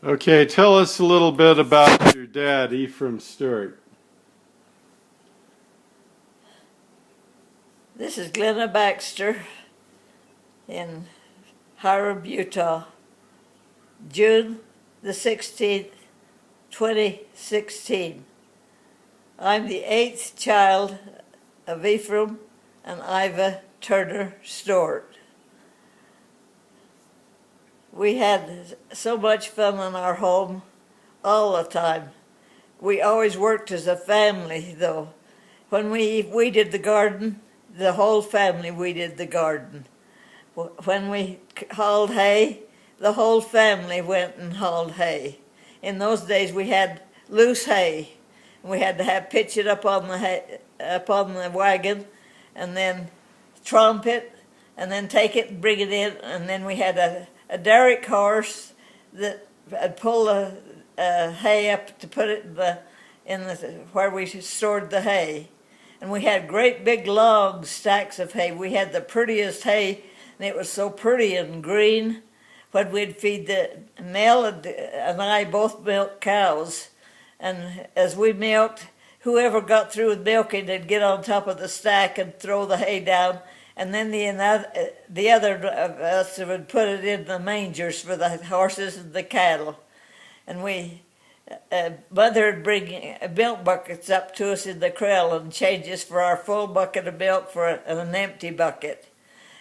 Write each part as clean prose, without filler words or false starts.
Okay, tell us a little bit about your dad, Hyrum Stewart. This is Glenna Baxter in Hyrum, Utah, June the 16th, 2016. I'm the 8th child of Ephraim and Iva Turner Stewart. We had so much fun in our home all the time. We always worked as a family, though. When we weeded the garden, the whole family weeded the garden. When we hauled hay, the whole family went and hauled hay. In those days, we had loose hay. We had to pitch it up on the wagon, and then tromp it, and then take it and bring it in. And then we had a derrick horse that would pull the hay up to put it in the where we stored the hay. And we had great big long stacks of hay. We had the prettiest hay, and it was so pretty and green. When we'd feed Nell and I both milked cows, and as we milked, whoever got through with milking would get on top of the stack and throw the hay down, and then the other of us would put it in the mangers for the horses and the cattle. And Mother would bring milk buckets up to us in the corral and change us for our full bucket of milk for an empty bucket.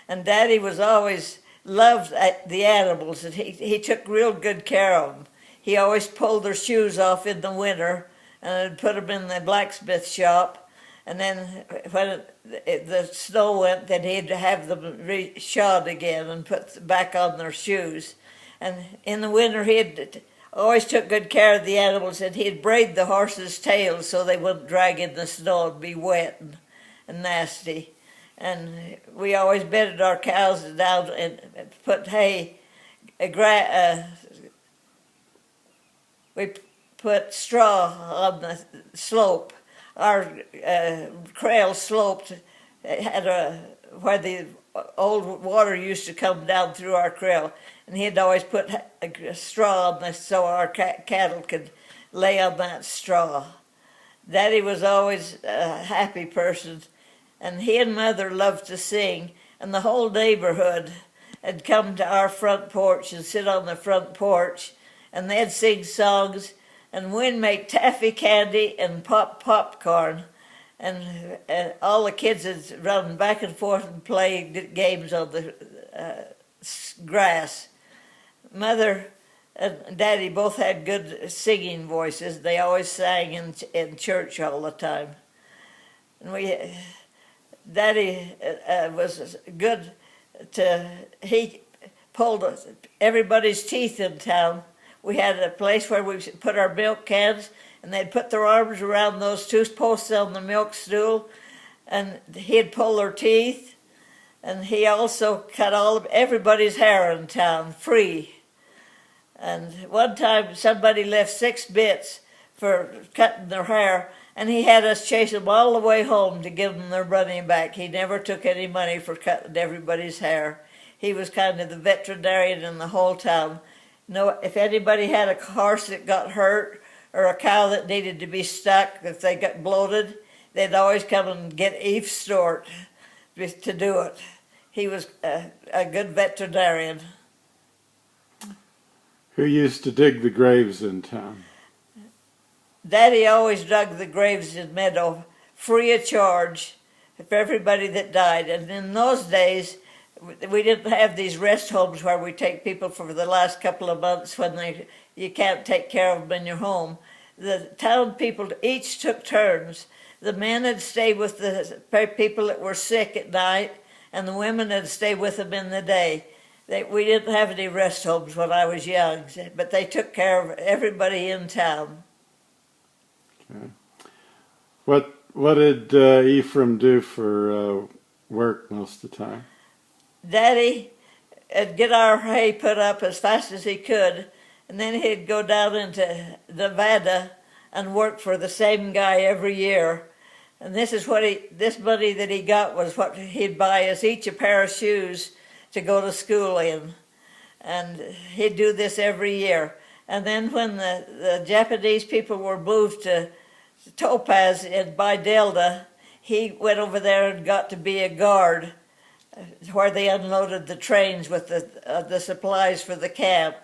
And Daddy was always loved the animals, and he took real good care of them. He always pulled their shoes off in the winter and put them in the blacksmith shop. And then when the snow went, then he'd have them shod again and put back on their shoes. And in the winter, he'd always took good care of the animals, and he'd braid the horses' tails so they wouldn't drag in the snow and be wet and nasty. And we always bedded our cows down and put hay. We put straw on the slope. Our trail sloped, had where the old water used to come down through our trail, and he'd always put a straw on this so our cattle could lay on that straw. Daddy was always a happy person, and he and Mother loved to sing, and the whole neighborhood had come to our front porch and sit on the front porch, and they'd sing songs, and we'd make taffy candy and pop popcorn, and all the kids would run back and forth and play games on the grass. Mother and Daddy both had good singing voices. They always sang in church all the time. And Daddy was good he pulled everybody's teeth in town. We had a place where we put our milk cans, and they'd put their arms around those two posts on the milk stool, and he'd pull their teeth. And he also cut everybody's hair in town free. And one time somebody left 6 bits for cutting their hair, and he had us chase them all the way home to give them their money back. He never took any money for cutting everybody's hair. He was kind of the veterinarian in the whole town. If anybody had a horse that got hurt or a cow that needed to be stuck, if they got bloated, they'd always come and get Eve Stewart to do it. He was a good veterinarian. Who used to dig the graves in town? Daddy always dug the graves in Meadow free of charge for everybody that died. And in those days, we didn't have these rest homes where we take people for the last couple of months when you can't take care of them in your home. The town people each took turns. The men would stay with the people that were sick at night, and the women would stay with them in the day. We didn't have any rest homes when I was young, but they took care of everybody in town. Okay. What did Ephraim do for work most of the time? Daddy would get our hay put up as fast as he could, and then he'd go down into Nevada and work for the same guy every year. And this money that he got was what he'd buy us each a pair of shoes to go to school in. And he'd do this every year. And then when the Japanese people were moved to Topaz by Delta, he went over there and got to be a guard where they unloaded the trains with the supplies for the camp.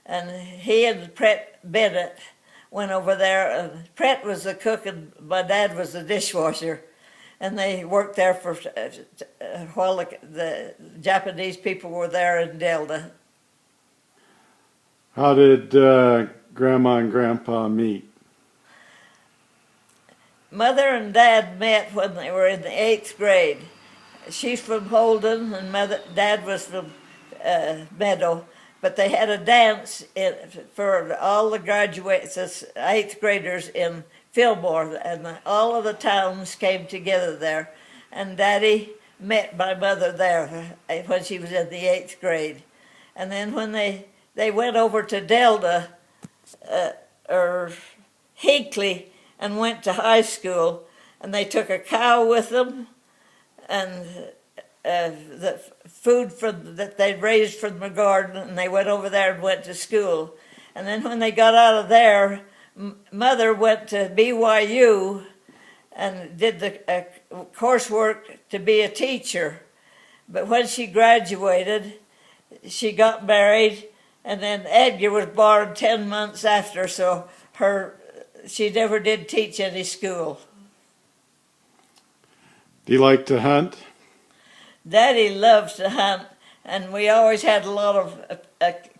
And he and Pret Bennett went over there, and Pret was the cook and my dad was the dishwasher. And they worked there for while the Japanese people were there in Delta. How did Grandma and Grandpa meet? Mother and Dad met when they were in the 8th grade. She's from Holden and Dad was from Meadow. But they had a dance for all the graduates, 8th graders in Fillmore, and all of the towns came together there. And Daddy met my mother there when she was in the 8th grade. And then when they went over to Delta, or Hinckley, and went to high school, and they took a cow with them, and the food that they raised from the garden, and they went over there and went to school. And then when they got out of there, Mother went to BYU and did the coursework to be a teacher. But when she graduated, she got married, and then Edgar was born 10 months after, so she never did teach any school. Do you like to hunt? Daddy loves to hunt, and we always had a lot of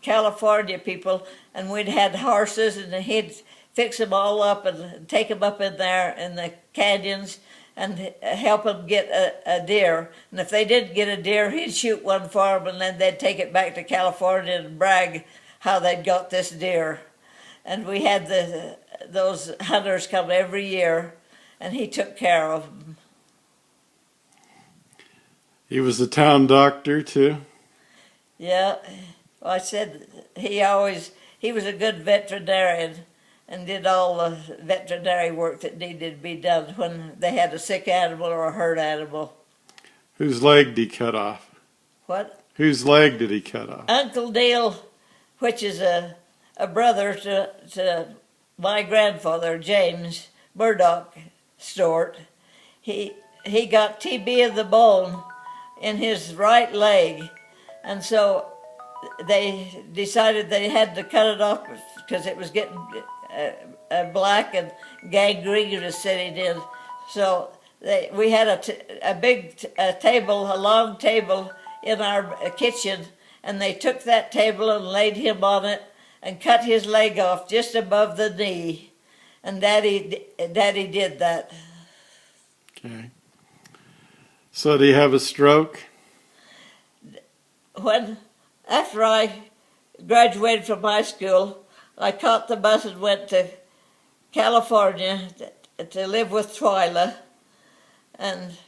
California people, and we'd had horses, and he'd fix them all up and take them up in there in the canyons and help them get a deer. And if they didn't get a deer, he'd shoot one for them, and then they'd take it back to California and brag how they'd got this deer. And we had those hunters come every year, and he took care of them. He was the town doctor, too? Yeah. Well, I said he was a good veterinarian and did all the veterinary work that needed to be done when they had a sick animal or a hurt animal. Whose leg did he cut off? What? Whose leg did he cut off? Uncle Dale, which is a brother to my grandfather, James Murdoch Stewart, he got TB of the bone in his right leg, and so they decided they had to cut it off because it was getting black and gangrene was setting in. So we had a big table, a long table in our kitchen, and they took that table and laid him on it and cut his leg off just above the knee, and Daddy did that. Okay. So did he have a stroke? After I graduated from high school, I caught the bus and went to California to live with Twyla, and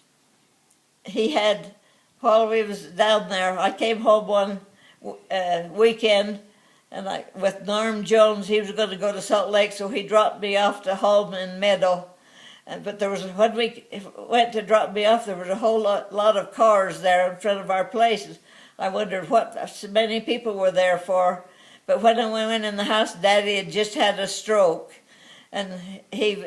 while we was down there, I came home one weekend, and with Norm Jones, he was going to go to Salt Lake, so he dropped me off to home in Meadow. But when we went to drop me off, there was a whole lot of cars there in front of our place. I wondered what so many people were there for. But when I went in the house, Daddy had just had a stroke, and he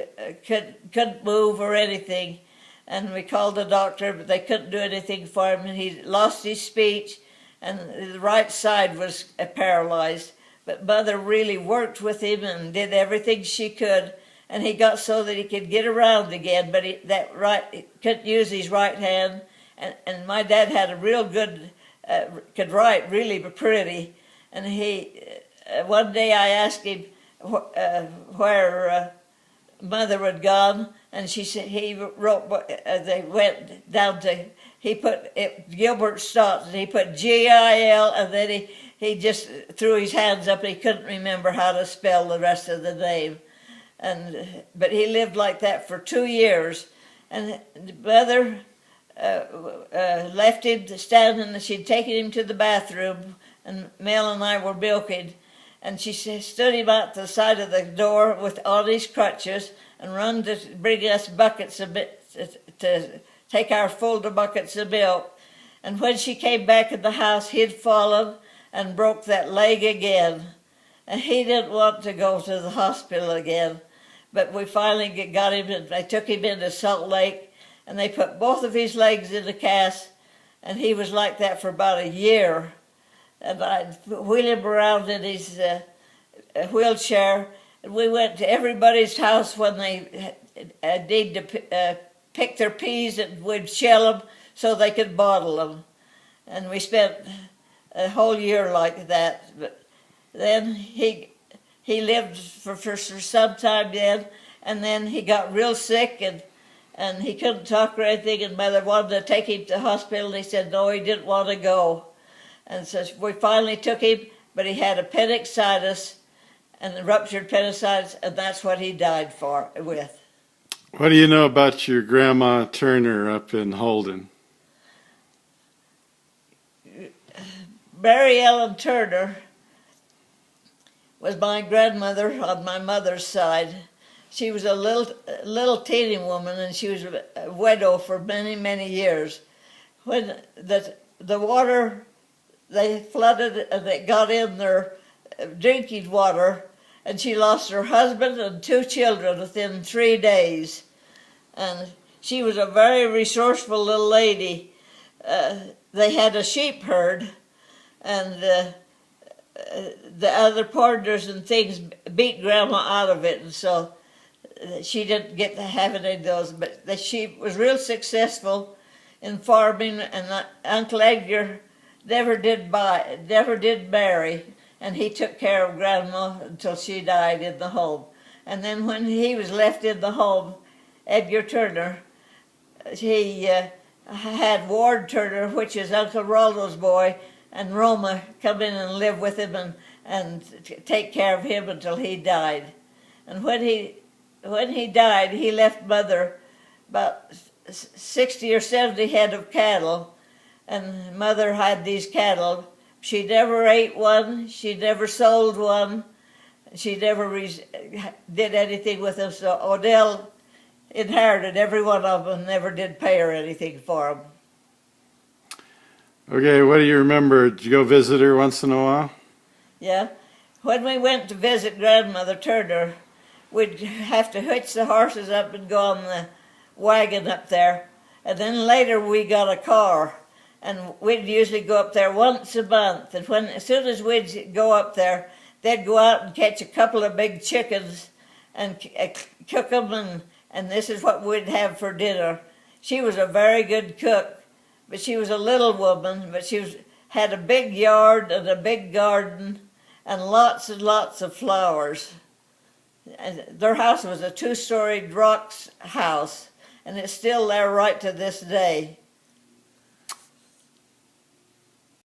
couldn't move or anything. And we called the doctor, but they couldn't do anything for him. And he lost his speech, and the right side was paralyzed. But Mother really worked with him and did everything she could. And he got so that he could get around again, but he couldn't use his right hand. And my dad had a real good, could write really pretty. And one day I asked him where Mother had gone, and she said he wrote. They went down to. He put Gilbert Stotts, and he put G-I-L, and then he just threw his hands up, and he couldn't remember how to spell the rest of the name. But he lived like that for 2 years, and Mother left him to stand, and she'd taken him to the bathroom, and Mel and I were milking, and she stood him out the side of the door on his crutches and run to bring us buckets to take our full buckets of milk. And when she came back in the house, he'd fallen and broke that leg again. and he didn't want to go to the hospital again. But we finally got him, and they took him into Salt Lake, and they put both of his legs in a cast, and he was like that for about a year. And I'd wheel him around in his wheelchair, and we went to everybody's house when they need to pick their peas, and we'd shell them so they could bottle them. And we spent a whole year like that. But then he lived for some time then, and then he got real sick, and he couldn't talk or anything, and Mother wanted to take him to the hospital, and he said no, he didn't want to go. And so we finally took him, but he had appendicitis, and ruptured appendicitis, and that's what he died with. What do you know about your Grandma Turner up in Holden? Mary Ellen Turner was my grandmother on my mother's side. She was a little teeny woman, and she was a widow for many, many years. When the water, they flooded and they got in their drinking water, and she lost her husband and 2 children within 3 days. And she was a very resourceful little lady. They had a sheep herd, and the other partners and things beat Grandma out of it, and so she didn't get to have any of those. But she was real successful in farming, and Uncle Edgar never did marry, and he took care of Grandma until she died in the home. And then when he was left in the home, Edgar Turner, he had Ward Turner, which is Uncle Roldo's boy, and Roma come in and live with him and take care of him until he died. And when he died, he left Mother about 60 or 70 head of cattle, and Mother had these cattle. She never ate one, she never sold one, she never did anything with them, so Odell inherited every one of them and never did pay her anything for them. Okay, what do you remember? Did you go visit her once in a while? Yeah. When we went to visit Grandmother Turner, we'd have to hitch the horses up and go on the wagon up there. And then later we got a car, and we'd usually go up there once a month. And as soon as we'd go up there, they'd go out and catch a couple of big chickens and cook them, and this is what we'd have for dinner. She was a very good cook, but she was a little woman, but she had a big yard and a big garden and lots of flowers. And their house was a 2-storied rock house, and it's still there right to this day.